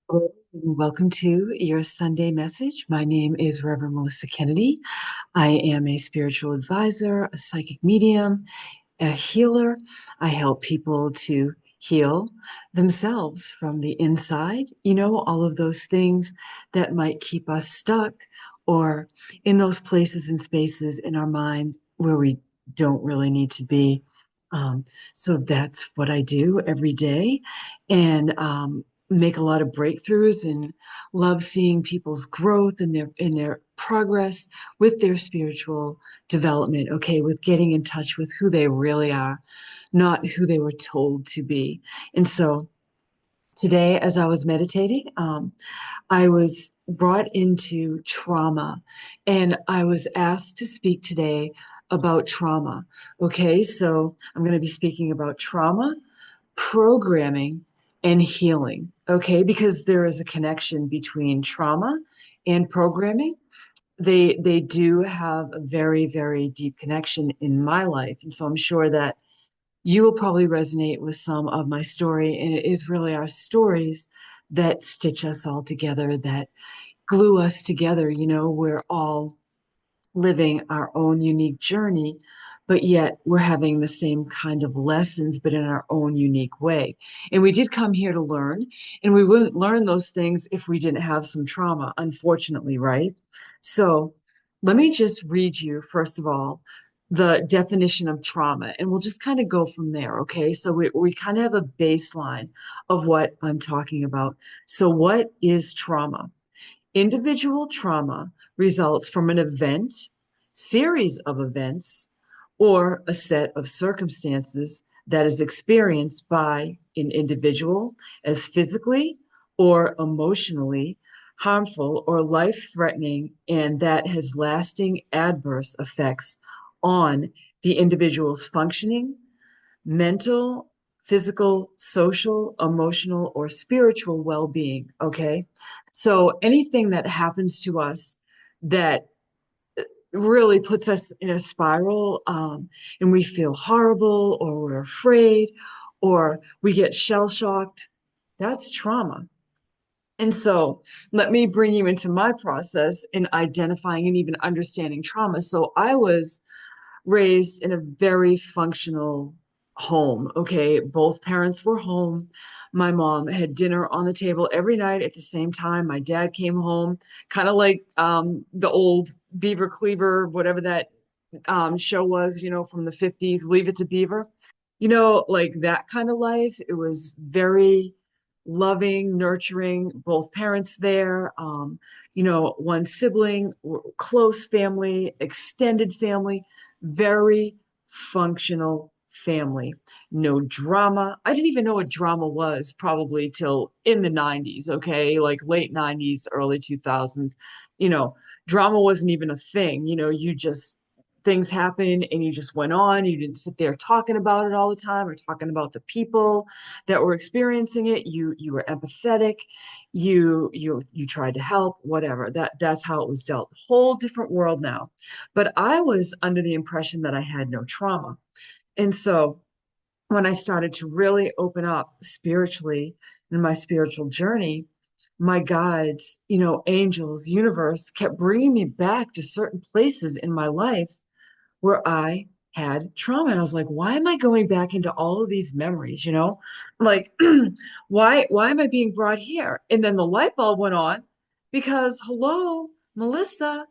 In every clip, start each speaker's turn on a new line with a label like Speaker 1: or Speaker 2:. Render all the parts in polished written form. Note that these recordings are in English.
Speaker 1: Hello, and welcome to your Sunday message. My name is Reverend Melissa Kennedy. I am a spiritual advisor, a psychic medium, a healer. I help people to heal themselves from the inside. All of those things that might keep us stuck or in those places and spaces in our mind where we don't really need to be. Um, so that's what I do every day. And make a lot of breakthroughs and love seeing people's growth and their progress with their spiritual development, okay, with getting in touch with who they really are, not who they were told to be. And so today, as I was meditating, I was brought into trauma, and I was asked to speak today about trauma. Okay, so I'm going to be speaking about trauma, programming, and healing. Okay, because there is a connection between trauma and programming. They do have a very, very deep connection in my life. And so I'm sure that you will probably resonate with some of my story. And it is really our stories that stitch us all together, that glue us together. We're all living our own unique journey, but yet we're having the same kind of lessons, but in our own unique way. And we did come here to learn, and we wouldn't learn those things if we didn't have some trauma, unfortunately, right? So let me just read you, first of all, the definition of trauma, and we'll just kind of go from there, okay? So we kind of have a baseline of what I'm talking about. So, what is trauma? Individual trauma results from an event, series of events, or a set of circumstances that is experienced by an individual as physically or emotionally harmful or life-threatening, and that has lasting adverse effects on the individual's functioning, mental, physical, social, emotional, or spiritual well being. Okay. So anything that happens to us that really puts us in a spiral, and we feel horrible or we're afraid or we get shell shocked, that's trauma. And so let me bring you into my process in identifying and even understanding trauma. So I was raised in a very functional home. Okay. Both parents were home. My mom had dinner on the table every night at the same time. My dad came home, kind of like the old Beaver Cleaver, whatever that show was, from the 50s, Leave It to Beaver, like that kind of life. It was very loving, nurturing, both parents there, one sibling, close family, extended family, very functional family. No drama. I didn't even know what drama was probably till in the 90s, okay? Like late 90s, early 2000s. You know, drama wasn't even a thing. You just things happened and you just went on. You didn't sit there talking about it all the time or talking about the people that were experiencing it. You were empathetic. You tried to help, whatever. That's how it was dealt. Whole different world now. But I was under the impression that I had no trauma. And so when I started to really open up spiritually in my spiritual journey, my guides, angels, universe kept bringing me back to certain places in my life where I had trauma. And I was like, why am I going back into all of these memories? Like, why am I being brought here? And then the light bulb went on because, hello, Melissa,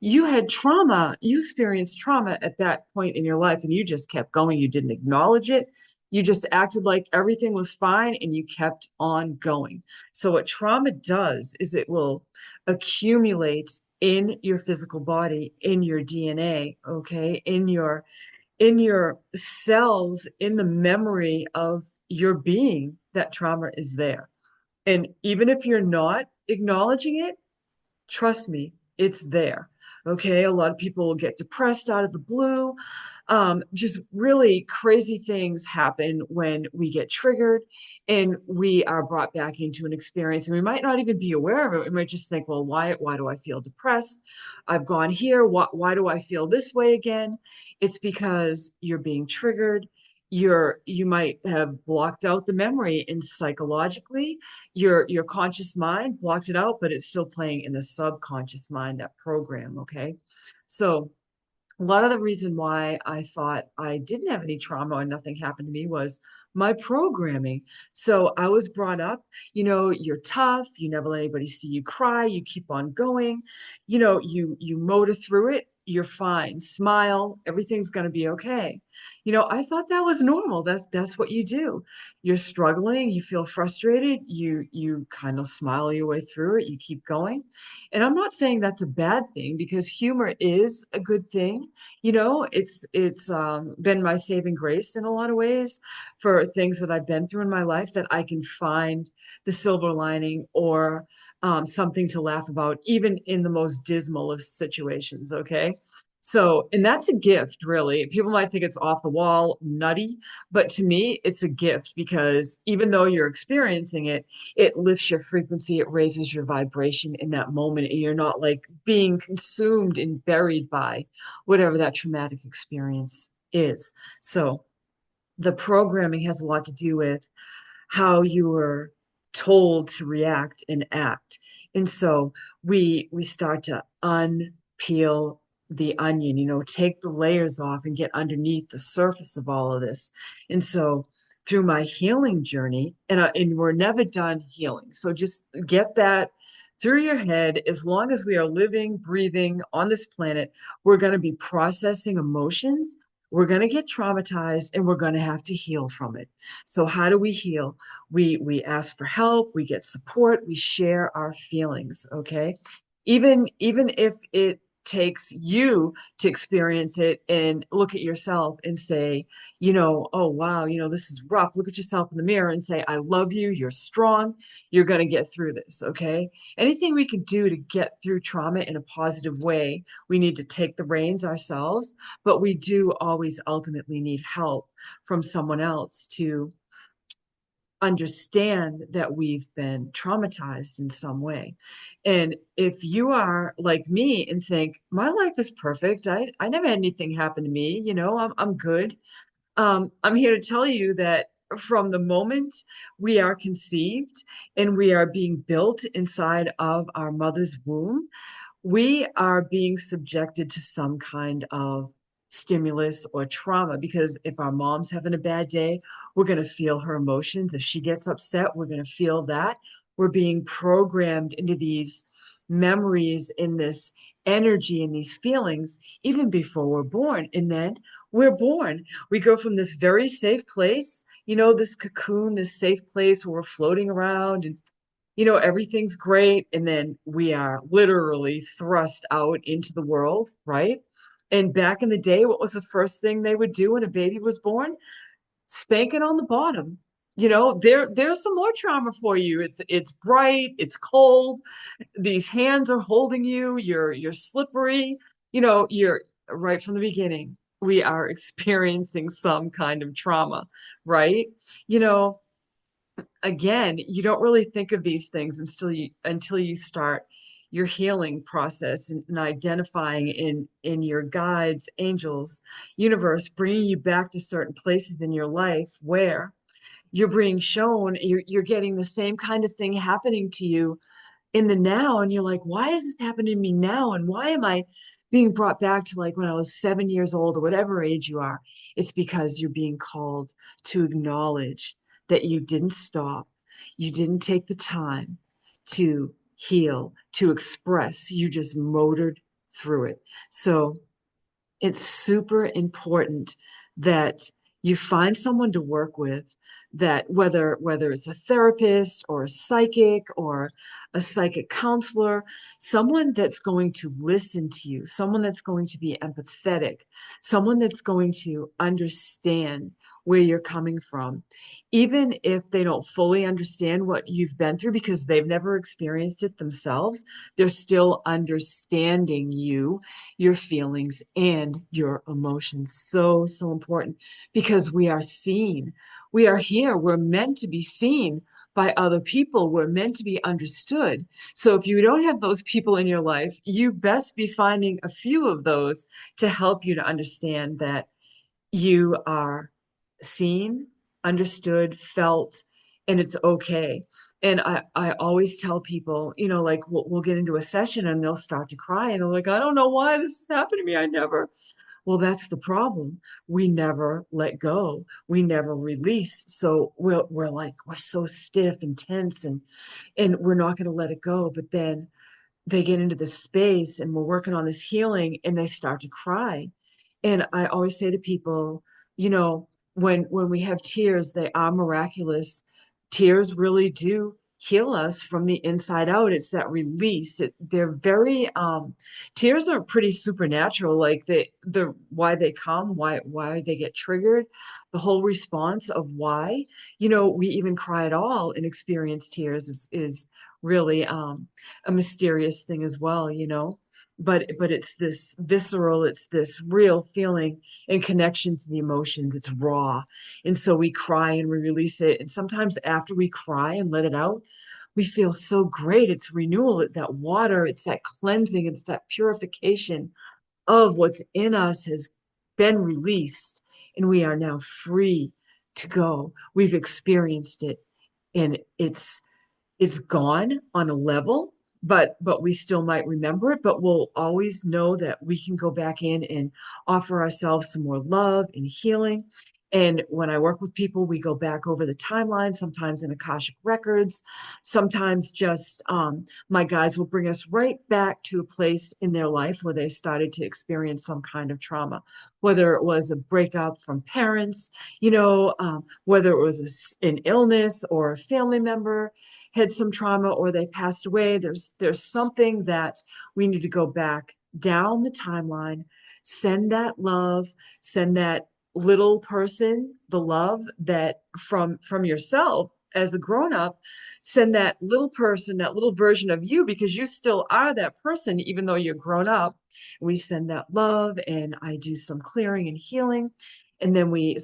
Speaker 1: you had trauma. You experienced trauma at that point in your life, and you just kept going. You didn't acknowledge it. You just acted like everything was fine and you kept on going. So, what trauma does is it will accumulate in your physical body, in your DNA, okay, in your cells, in the memory of your being, that trauma is there. And even if you're not acknowledging it, trust me, it's there. Okay. A lot of people will get depressed out of the blue. Just really crazy things happen when we get triggered and we are brought back into an experience. And we might not even be aware of it. We might just think, well, why do I feel depressed? I've gone here. Why do I feel this way again? It's because you're being triggered. you might have blocked out the memory, and psychologically your conscious mind blocked it out, but it's still playing in the subconscious mind, that program. Okay, so a lot of the reason why I thought I didn't have any trauma or nothing happened to me was my programming. So I was brought up, you're tough, you never let anybody see you cry, you keep on going, you motor through it, you're fine, smile, everything's going to be okay. I thought that was normal. That's what you do. You're struggling, you feel frustrated, you kind of smile your way through it, you keep going. And I'm not saying that's a bad thing, because humor is a good thing. It's been my saving grace in a lot of ways for things that I've been through in my life, that I can find the silver lining, or something to laugh about, even in the most dismal of situations. Okay. So, and that's a gift, really. People might think it's off the wall, nutty, but to me, it's a gift, because even though you're experiencing it, it lifts your frequency, it raises your vibration in that moment, and you're not like being consumed and buried by whatever that traumatic experience is. So the programming has a lot to do with how you were told to react and act. And so we start to unpeel the onion, take the layers off and get underneath the surface of all of this. And so through my healing journey, and we're never done healing. So just get that through your head. As long as we are living, breathing on this planet, we're going to be processing emotions. We're going to get traumatized, and we're going to have to heal from it. So how do we heal? We ask for help, we get support, we share our feelings. Okay, even if it takes you to experience it and look at yourself and say, oh wow, this is rough. Look at yourself in the mirror and say, I love you, you're strong, you're going to get through this. Okay, anything we can do to get through trauma in a positive way, we need to take the reins ourselves, but we do always ultimately need help from someone else to understand that we've been traumatized in some way. And if you are like me and think, my life is perfect, I never had anything happen to me, I'm good. I'm here to tell you that from the moment we are conceived and we are being built inside of our mother's womb, we are being subjected to some kind of stimulus or trauma, because if our mom's having a bad day, we're going to feel her emotions. If she gets upset, we're going to feel that. We're being programmed into these memories, in this energy, and these feelings, even before we're born. And then we're born. We go from this very safe place, this cocoon, this safe place where we're floating around, and everything's great. And then we are literally thrust out into the world, right? And back in the day, what was the first thing they would do when a baby was born? Spank it on the bottom. There's some more trauma for you. It's bright, it's cold, these hands are holding you, you're slippery, you're right from the beginning. We are experiencing some kind of trauma, right? You know, again, you don't really think of these things until you start your healing process, and identifying in your guides, angels, universe, bringing you back to certain places in your life where you're being shown, you're getting the same kind of thing happening to you in the now, and you're like, why is this happening to me now, and why am I being brought back to like when I was 7 years old, or whatever age you are? It's because you're being called to acknowledge that you didn't stop, you didn't take the time to heal, to express, you just motored through it. So it's super important that you find someone to work with, that whether it's a therapist or a psychic counselor, someone that's going to listen to you, someone that's going to be empathetic, someone that's going to understand where you're coming from, even if they don't fully understand what you've been through, because they've never experienced it themselves. They're still understanding you, your feelings, and your emotions. So, so important, because we are seen. We are here. We're meant to be seen by other people. We're meant to be understood. So if you don't have those people in your life, you best be finding a few of those to help you to understand that you are seen, understood, felt, and it's okay. And I always tell people, like we'll get into a session and they'll start to cry and they're like, I don't know why this has happened to me. I never. Well, that's the problem. We never let go. We never release. So we're like, we're so stiff and tense and we're not going to let it go. But then they get into this space and we're working on this healing and they start to cry. And I always say to people, you know, when we have tears, they are miraculous. Tears really do heal us from the inside out. It's that release. They're very tears are pretty supernatural. Like the why they come, why they get triggered, the whole response of why, we even cry at all and experience tears is really a mysterious thing as well, but it's this visceral, it's this real feeling and connection to the emotions. It's raw. And so we cry and we release it. And sometimes after we cry and let it out, we feel so great. It's renewal, that water, it's that cleansing, it's that purification of what's in us has been released. And we are now free to go. We've experienced it. And it's gone on a level, but we still might remember it, but we'll always know that we can go back in and offer ourselves some more love and healing. And when I work with people, we go back over the timeline, sometimes in Akashic records, sometimes just my guides will bring us right back to a place in their life where they started to experience some kind of trauma, whether it was a breakup from parents, whether it was an illness or a family member had some trauma or they passed away. There's something that we need to go back down the timeline, send that love, send that little person the love that from yourself as a grown up, send that little person, that little version of you, because you still are that person even though you're grown up. We send that love and I do some clearing and healing, and then we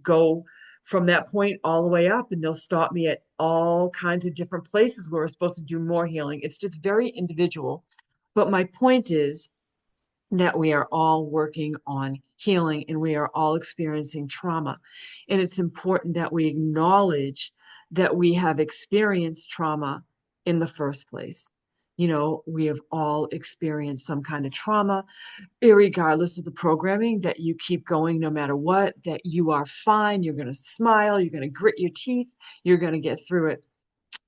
Speaker 1: go from that point all the way up, and they'll stop me at all kinds of different places where we're supposed to do more healing. It's just very individual. But my point is that we are all working on healing and we are all experiencing trauma. And it's important that we acknowledge that we have experienced trauma in the first place. We have all experienced some kind of trauma, irregardless of the programming, that you keep going no matter what, that you are fine, you're going to smile, you're going to grit your teeth, you're going to get through it.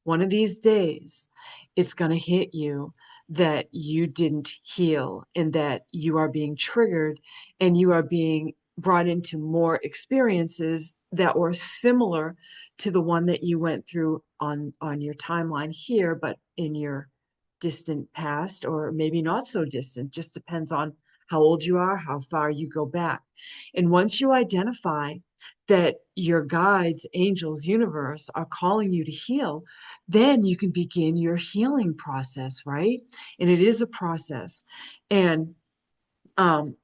Speaker 1: One of these days, it's going to hit you that you didn't heal and that you are being triggered and you are being brought into more experiences that were similar to the one that you went through on your timeline here, but in your distant past, or maybe not so distant, just depends on how old you are, how far you go back. And once you identify that your guides, angels, universe are calling you to heal, then you can begin your healing process, right? And it is a process. And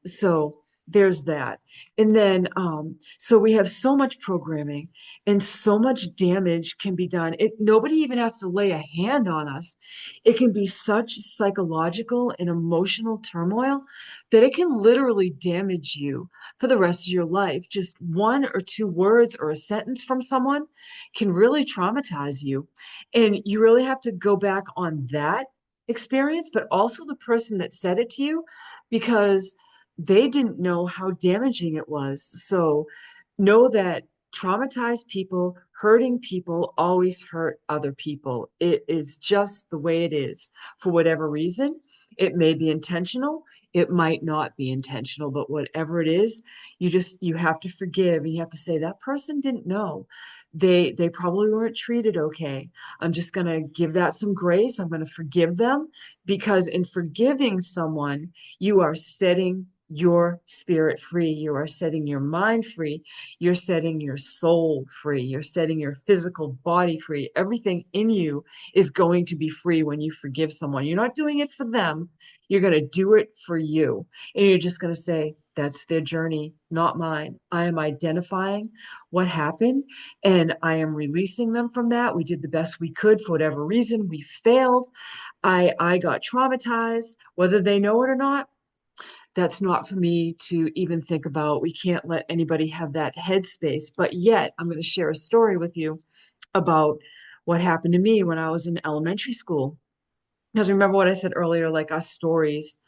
Speaker 1: so there's that. And then, so we have so much programming and so much damage can be done. Nobody even has to lay a hand on us. It can be such psychological and emotional turmoil that it can literally damage you for the rest of your life. Just one or two words or a sentence from someone can really traumatize you. And you really have to go back on that experience, but also the person that said it to you, because they didn't know how damaging it was. So know that traumatized people, hurting people always hurt other people. It is just the way it is. For whatever reason, it may be intentional, it might not be intentional, but whatever it is, you have to forgive, and you have to say that person didn't know. They probably weren't treated okay. I'm just going to give that some grace. I'm going to forgive them, because in forgiving someone, you are setting your spirit free. You are setting your mind free. You're setting your soul free. You're setting your physical body free. Everything in you is going to be free when you forgive someone. You're not doing it for them. You're going to do it for you. And you're just going to say, that's their journey, not mine. I am identifying what happened and I am releasing them from that. We did the best we could for whatever reason. We failed. I got traumatized, whether they know it or not. that's not for me to even think about. We can't let anybody have that headspace. But yet, I'm going to share a story with you about what happened to me when I was in elementary school. Because remember what I said earlier, like our stories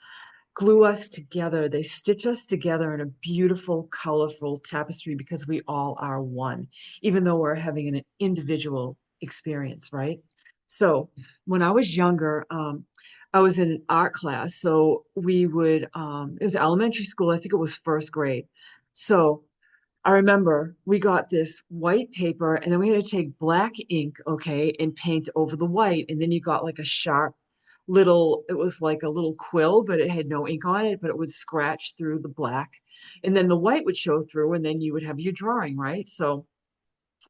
Speaker 1: glue us together. They stitch us together in a beautiful, colorful tapestry because we all are one, even though we're having an individual experience, right? So when I was younger, I was in an art class. So we would, it was elementary school, I think it was first grade. So I remember we got this white paper and then we had to take black ink, okay, and paint over the white. And then you got like a sharp little, it was like a little quill, but it had no ink on it, but it would scratch through the black. And then the white would show through, and then you would have your drawing, right? So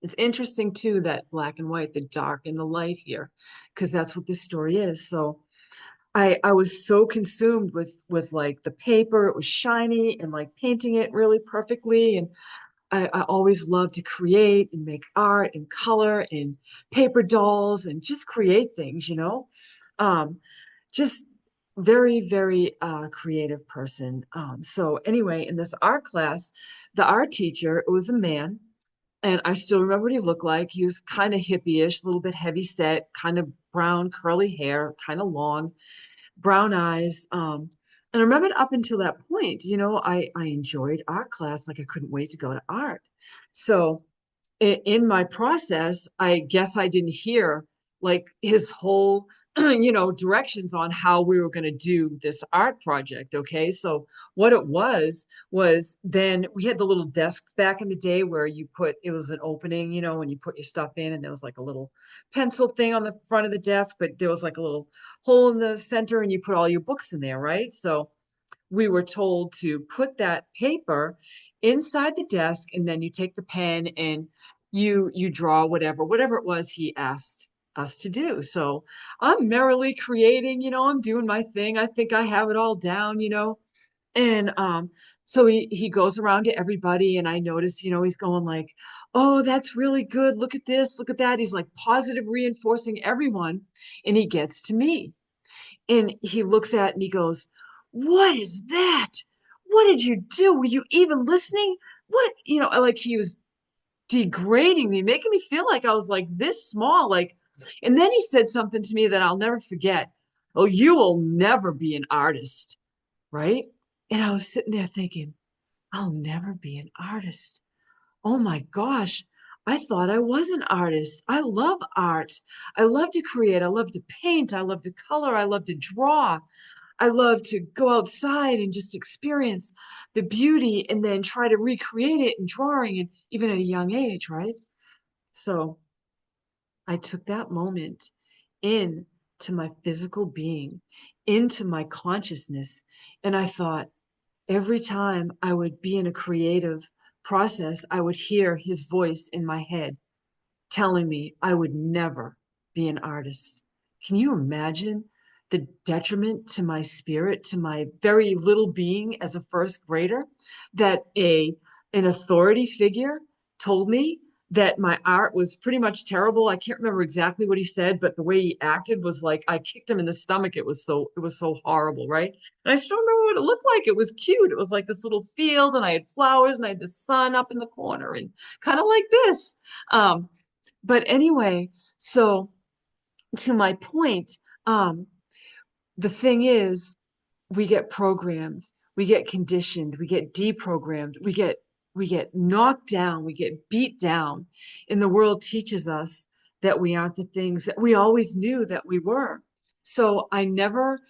Speaker 1: it's interesting too that black and white, the dark and the light here, because that's what this story is. So I was so consumed with like the paper, it was shiny and like painting it really perfectly. And I always loved to create and make art and color and paper dolls and just create things, you know. Um, just very, very creative person. So anyway, in this art class, the art teacher, it was a man, and I still remember what he looked like. He was kind of hippie-ish, a little bit heavy set, kind of brown curly hair, kind of long, brown eyes. And I remembered up until that point, you know, I enjoyed art class, like I couldn't wait to go to art. So in my process, I guess I didn't hear like his whole, you know, directions on how we were going to do this art project. Okay. So what it was then we had the little desk back in the day where you put, it was an opening, you know, and you put your stuff in, and there was like a little pencil thing on the front of the desk, but there was like a little hole in the center and you put all your books in there, right? So we were told to put that paper inside the desk, and then you take the pen and you draw whatever it was he asked us to do. So I'm merrily creating, you know, I'm doing my thing. I think I have it all down, you know. And so he goes around to everybody, and I notice, you know, he's going like, "Oh, that's really good. Look at this, look at that." He's like positive reinforcing everyone, and he gets to me. And he looks at it and he goes, "What is that? What did you do? Were you even listening? What?" You know, like he was degrading me, making me feel like I was like this small. Like, and then he said something to me that I'll never forget. "Oh, you will never be an artist," right? And I was sitting there thinking, I'll never be an artist. Oh my gosh. I thought I was an artist. I love art. I love to create. I love to paint. I love to color. I love to draw. I love to go outside and just experience the beauty and then try to recreate it in drawing, and even at a young age, right? So I took that moment into my physical being, into my consciousness, and I thought every time I would be in a creative process, I would hear his voice in my head telling me I would never be an artist. Can you imagine the detriment to my spirit, to my very little being as a first grader, that an authority figure told me that my art was pretty much terrible. I can't remember exactly what he said, but the way he acted was like I kicked him in the stomach. It was so horrible, right? And I still remember what it looked like. It was cute. It was like this little field, and I had flowers, and I had the sun up in the corner, and kind of like this. Um, but anyway, so to my point, um, the thing is, we get programmed, we get conditioned, we get deprogrammed, we get knocked down, we get beat down, and the world teaches us that we aren't the things that we always knew that we were. So I never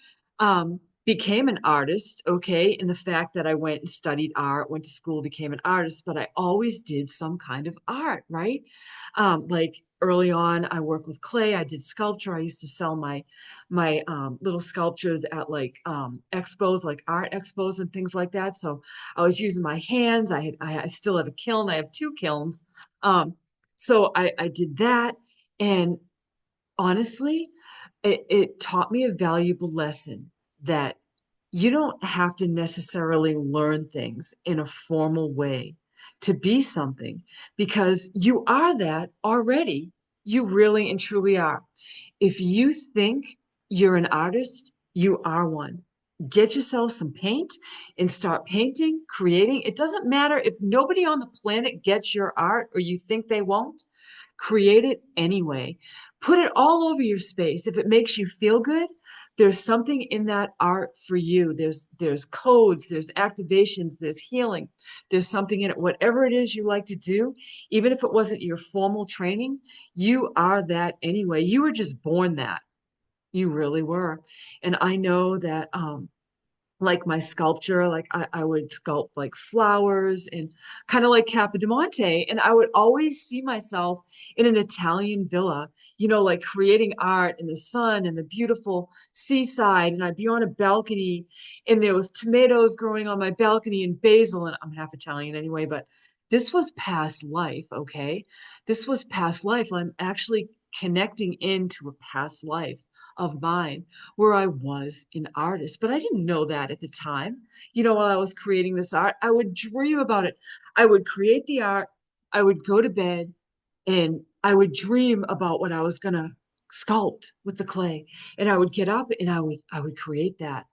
Speaker 1: became an artist, okay, in the fact that I went and studied art, went to school, became an artist, but I always did some kind of art, right? Like early on, I worked with clay, I did sculpture, I used to sell my little sculptures at like expos, like art expos and things like that. So I was using my hands. I still have a kiln. I have two kilns. Um, so I did that, and honestly, it taught me a valuable lesson that you don't have to necessarily learn things in a formal way to be something, because you are that already. You really and truly are. If you think you're an artist, you are one. Get yourself some paint and start painting, creating. It doesn't matter if nobody on the planet gets your art or you think they won't, create it anyway. Put it all over your space. If it makes you feel good, there's something in that art for you. There's codes, there's activations, there's healing. There's something in it. Whatever it is you like to do, even if it wasn't your formal training, you are that anyway. You were just born that. You really were. And I know that like my sculpture, like I would sculpt like flowers and kind of like Capodimonte. And I would always see myself in an Italian villa, like creating art in the sun and the beautiful seaside. And I'd be on a balcony and there was tomatoes growing on my balcony and basil. And I'm half Italian anyway, but this was past life, okay? This was past life. I'm actually connecting into a past life of mine where I was an artist, but I didn't know that at the time. While I was creating this art, I would dream about it. I would create the art, I would go to bed, and I would dream about what I was gonna sculpt with the clay. And I would get up and I would create that.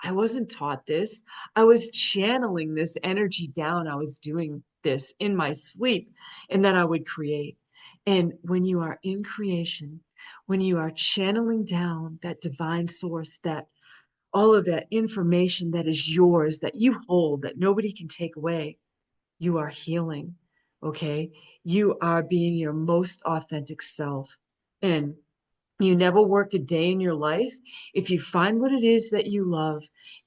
Speaker 1: I wasn't taught this. I was channeling this energy down. I was doing this in my sleep, and then I would create. And when you are in creation, when you are channeling down that divine source, that all of that information that is yours, that you hold, that nobody can take away, you are healing. Okay. You are being your most authentic self. And you never work a day in your life if you find what it is that you love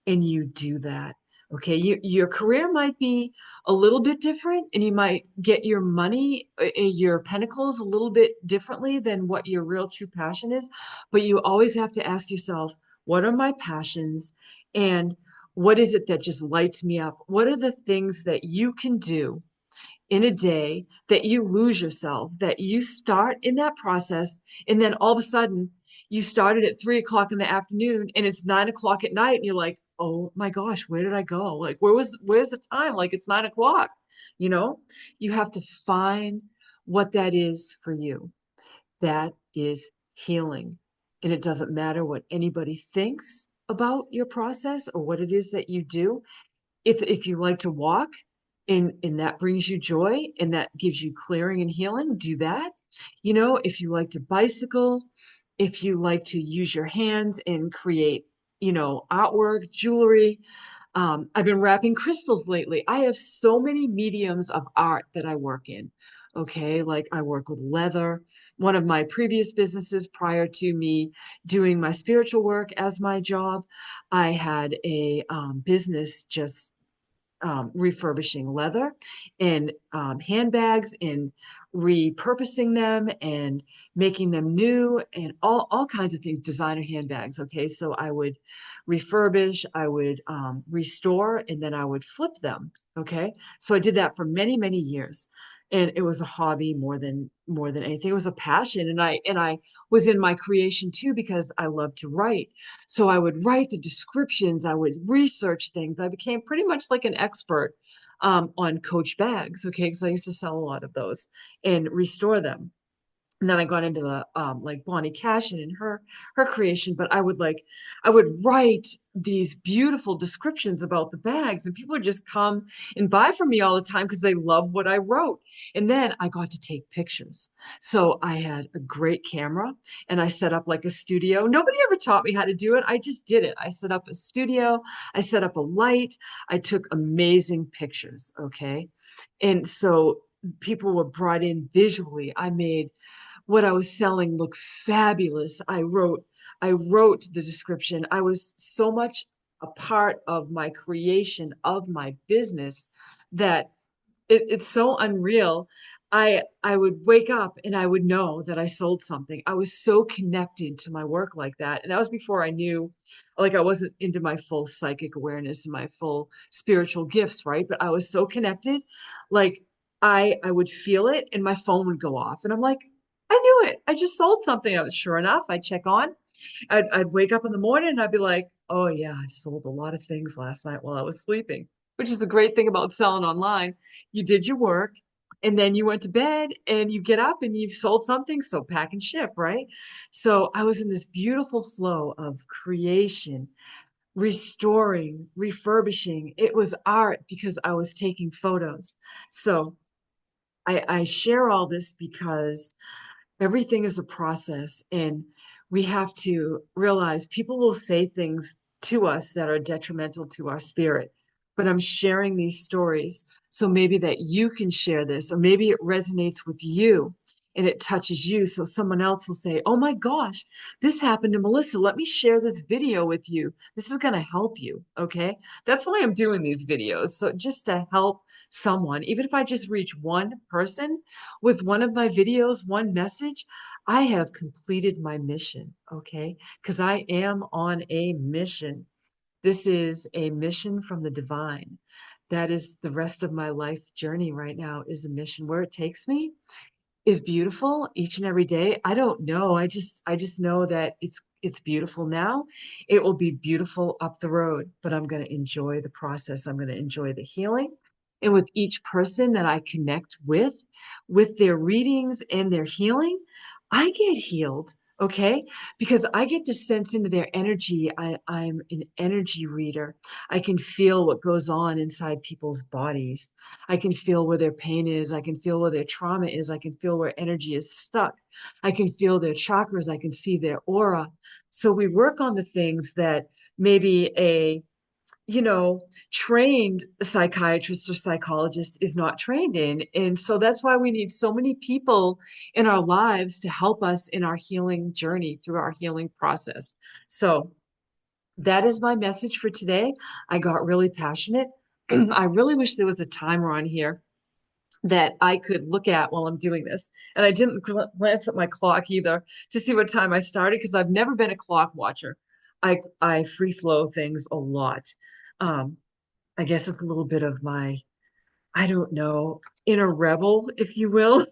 Speaker 1: and you do that. Okay, your career might be a little bit different and you might get your money, your pentacles a little bit differently than what your real true passion is. But you always have to ask yourself, what are my passions? And what is it that just lights me up? What are the things that you can do in a day that you lose yourself, that you start in that process, and then all of a sudden you started at 3 o'clock in the afternoon and it's 9 o'clock at night, and you're like, oh my gosh, where did I go? Like, where's the time? Like, it's 9 o'clock. You know, you have to find what that is for you. That is healing. And it doesn't matter what anybody thinks about your process or what it is that you do. If you like to walk and that brings you joy and that gives you clearing and healing, do that. If you like to bicycle, if you like to use your hands and create, artwork, jewelry. I've been wrapping crystals lately. I have so many mediums of art that I work in. Okay, like I work with leather. One of my previous businesses prior to me doing my spiritual work as my job, I had a business just refurbishing leather and handbags and repurposing them and making them new and all kinds of things, designer handbags. Okay, so I would refurbish, I would restore, and then I would flip them. Okay, so I did that for many, many years. And it was a hobby more than anything. It was a passion, and I was in my creation too because I love to write. So I would write the descriptions, I would research things. I became pretty much like an expert on Coach bags, okay, because I used to sell a lot of those and restore them. And then I got into the like Bonnie Cashin and her creation, but I would write these beautiful descriptions about the bags, and people would just come and buy from me all the time because they love what I wrote. And then I got to take pictures. So I had a great camera and I set up like a studio. Nobody ever taught me how to do it. I just did it. I set up a studio, I set up a light, I took amazing pictures, okay? And so people were brought in visually. I made what I was selling look fabulous. I wrote the description. I was so much a part of my creation of my business that it's so unreal. I would wake up and I would know that I sold something. I was so connected to my work like that. And that was before I knew, like I wasn't into my full psychic awareness and my full spiritual gifts, right? But I was so connected, like I would feel it and my phone would go off. And I'm like, I knew it. I just sold something. I was sure enough. I'd check on. I'd wake up in the morning and I'd be like, oh yeah, I sold a lot of things last night while I was sleeping, which is the great thing about selling online. You did your work and then you went to bed and you get up and you've sold something. So pack and ship, right? So I was in this beautiful flow of creation, restoring, refurbishing. It was art because I was taking photos. So I share all this because everything is a process, and we have to realize people will say things to us that are detrimental to our spirit. But I'm sharing these stories so maybe that you can share this, or maybe it resonates with you and it touches you. So someone else will say, "Oh my gosh, this happened to Melissa. Let me share this video with you. This is going to help you." Okay. That's why I'm doing these videos. So just to help someone, even if I just reach one person with one of my videos, one message, I have completed my mission, okay? Because I am on a mission. This is a mission from the divine. That is the rest of my life journey right now is a mission. Where it takes me is beautiful each and every day. I don't know. I just know that it's beautiful now. It will be beautiful up the road, but I'm going to enjoy the process. I'm going to enjoy the healing. And with each person that I connect with their readings and their healing, I get healed. Okay, because I get to sense into their energy. I'm an energy reader. I can feel what goes on inside people's bodies. I can feel where their pain is. I can feel where their trauma is. I can feel where energy is stuck. I can feel their chakras. I can see their aura. So we work on the things that maybe a, you know, trained psychiatrist or psychologist is not trained in. And so that's why we need so many people in our lives to help us in our healing journey through our healing process. So that is my message for today. I got really passionate. I really wish there was a timer on here that I could look at while I'm doing this. And I didn't glance at my clock either to see what time I started because I've never been a clock watcher. I free flow things a lot. Um, I guess it's a little bit of my, I don't know, inner rebel, if you will.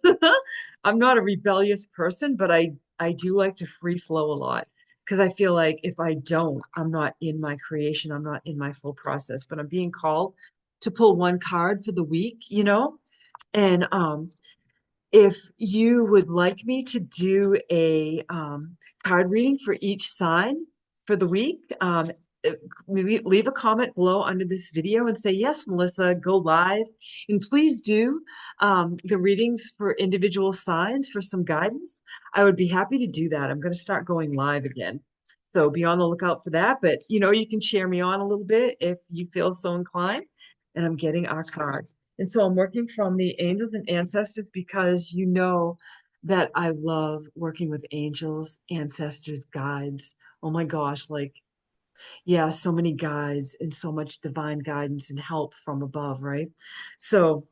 Speaker 1: I'm not a rebellious person, but I do like to free flow a lot because I feel like if I don't, I'm not in my creation, I'm not in my full process, but I'm being called to pull one card for the week. And if you would like me to do a card reading for each sign for the week, uh, leave a comment below under this video and say, yes, Melissa, go live. And please do the readings for individual signs for some guidance. I would be happy to do that. I'm going to start going live again. So be on the lookout for that. But, you can cheer me on a little bit if you feel so inclined. And I'm getting our cards. And so I'm working from the angels and ancestors because you know that I love working with angels, ancestors, guides. Oh my gosh, like, yeah, so many guides and so much divine guidance and help from above, right? So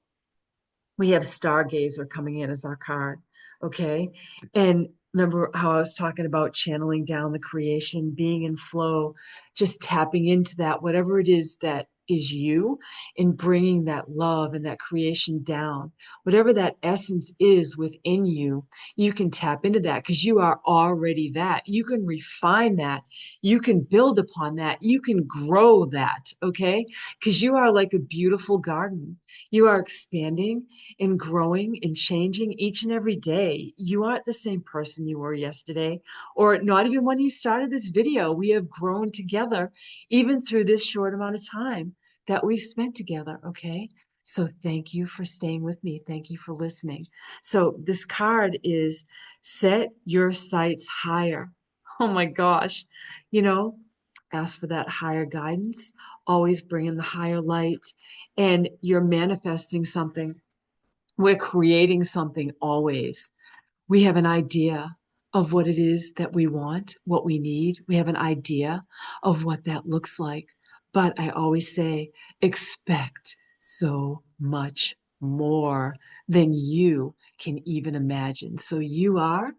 Speaker 1: we have Stargazer coming in as our card. Okay. And remember how I was talking about channeling down the creation, being in flow, just tapping into that, whatever it is that is you, and bringing that love and that creation down. Whatever that essence is within you, you can tap into that because you are already that. You can refine that. You can build upon that. You can grow that. Okay. Because you are like a beautiful garden. You are expanding and growing and changing each and every day. You aren't the same person you were yesterday, or not even when you started this video. We have grown together, even through this short amount of time that we've spent together. Okay. So thank you for staying with me. Thank you for listening. So this card is set your sights higher. Oh my gosh. You know, ask for that higher guidance, always bring in the higher light, and you're manifesting something. We're creating something always. We have an idea of what it is that we want, what we need. We have an idea of what that looks like. But I always say, expect so much more than you can even imagine. So you are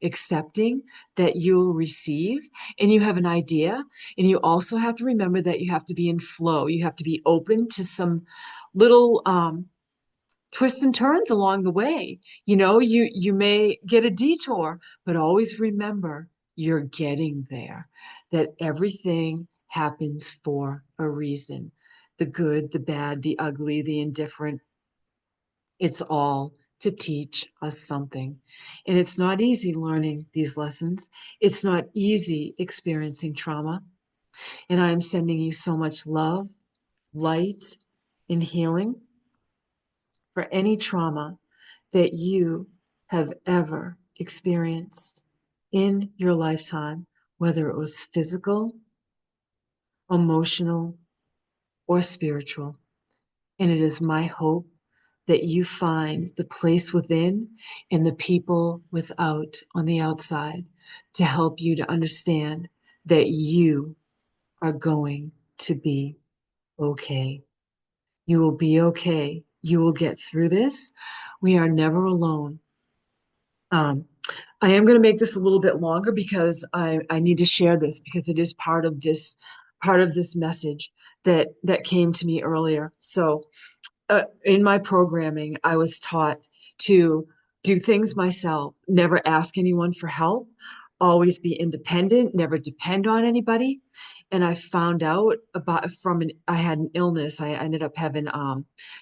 Speaker 1: accepting that you'll receive, and you have an idea. And you also have to remember that you have to be in flow. You have to be open to some little twists and turns along the way. You may get a detour, but always remember you're getting there, that everything happens for a reason. The good, the bad, the ugly, the indifferent, it's all to teach us something. And it's not easy learning these lessons. It's not easy experiencing trauma. And I am sending you so much love, light, and healing for any trauma that you have ever experienced in your lifetime, whether it was physical, emotional, or spiritual. And it is my hope that you find the place within and the people without on the outside to help you to understand that you are going to be okay. You will be okay. You will get through this. We are never alone. Um, I am going to make this a little bit longer because I need to share this because it is part of this message that came to me earlier. So in my programming, I was taught to do things myself, never ask anyone for help, always be independent, never depend on anybody. And I found out I had an illness. I ended up having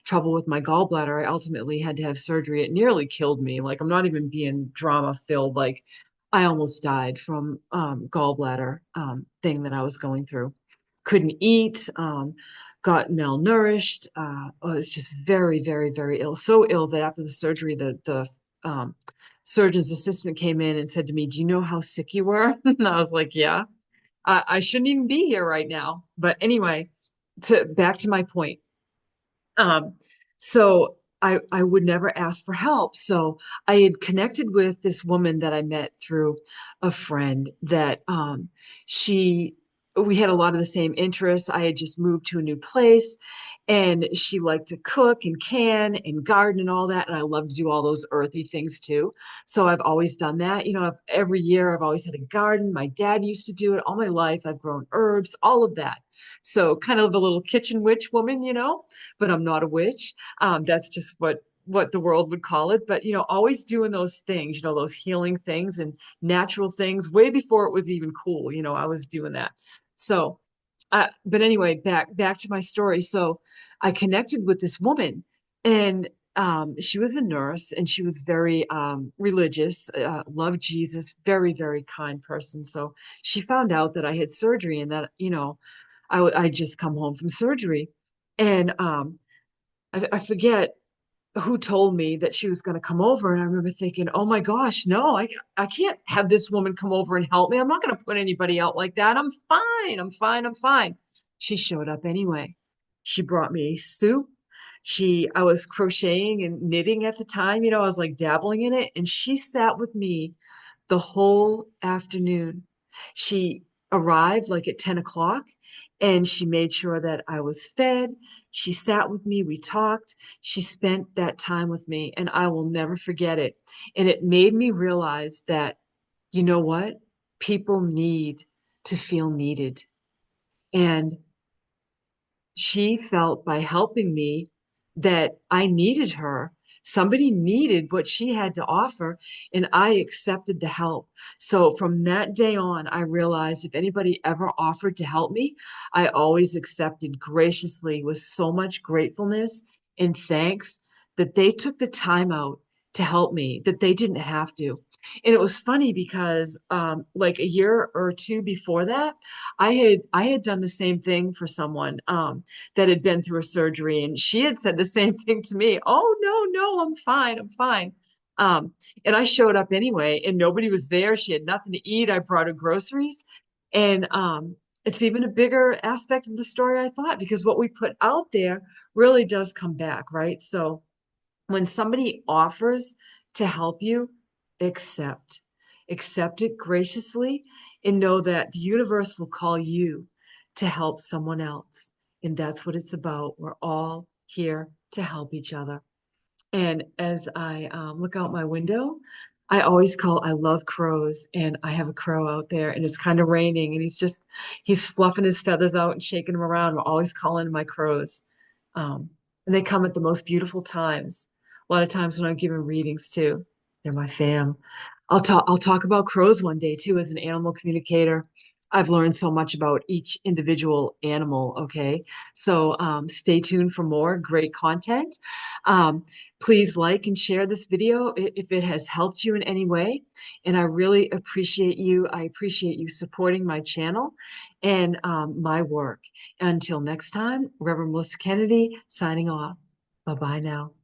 Speaker 1: trouble with my gallbladder. I ultimately had to have surgery. It nearly killed me. Like, I'm not even being drama filled. Like, I almost died from gallbladder thing that I was going through. Couldn't eat. Got malnourished. I was just very, very, very ill. So ill that after the surgery, the surgeon's assistant came in and said to me, "Do you know how sick you were?" And I was like, "Yeah, I shouldn't even be here right now." But anyway, to back to my point. Um, so I would never ask for help. So I had connected with this woman that I met through a friend that she we had a lot of the same interests. I had just moved to a new place and she liked to cook and can and garden and all that. And I love to do all those earthy things too. So I've always done that. Every year I've always had a garden. My dad used to do it all my life. I've grown herbs, all of that. So kind of a little kitchen witch woman, but I'm not a witch. That's just what the world would call it. But always doing those things, those healing things and natural things way before it was even cool. I was doing that. So, but anyway, back to my story. So, I connected with this woman, and she was a nurse, and she was very religious, loved Jesus, very very kind person. So she found out that I had surgery and that I just come home from surgery, and I forget who told me that she was going to come over. And I remember thinking, oh my gosh, no, I can't have this woman come over and help me. I'm not going to put anybody out like that. I'm fine. I'm fine. I'm fine. She showed up anyway. She brought me soup. I was crocheting and knitting at the time, I was like dabbling in it. And she sat with me the whole afternoon. She arrived like at 10 o'clock and she made sure that I was fed. She sat with me. We talked. She spent that time with me and I will never forget it. And it made me realize that, you know what? People need to feel needed. And she felt by helping me that I needed her. Somebody needed what she had to offer, and I accepted the help. So from that day on, I realized if anybody ever offered to help me, I always accepted graciously with so much gratefulness and thanks that they took the time out to help me, that they didn't have to. And it was funny because like a year or two before that, I had done the same thing for someone. That had been through a surgery. And she had said the same thing to me. Oh, no, no, I'm fine. I'm fine. Um, and I showed up anyway, and nobody was there. She had nothing to eat. I brought her groceries. And it's even a bigger aspect of the story, I thought, because what we put out there really does come back, right? So when somebody offers to help you, accept. Accept it graciously and know that the universe will call you to help someone else. And that's what it's about. We're all here to help each other. And as I look out my window, I love crows, and I have a crow out there, and it's kind of raining, and he's fluffing his feathers out and shaking them around. We're always calling my crows. Um, and they come at the most beautiful times. A lot of times when I'm giving readings too, they're my fam. I'll talk about crows one day too as an animal communicator. I've learned so much about each individual animal. Okay. So stay tuned for more great content. Um, Please like and share this video if it has helped you in any way. And I really appreciate you. I appreciate you supporting my channel and my work. Until next time, Reverend Melissa Kennedy signing off. Bye bye now.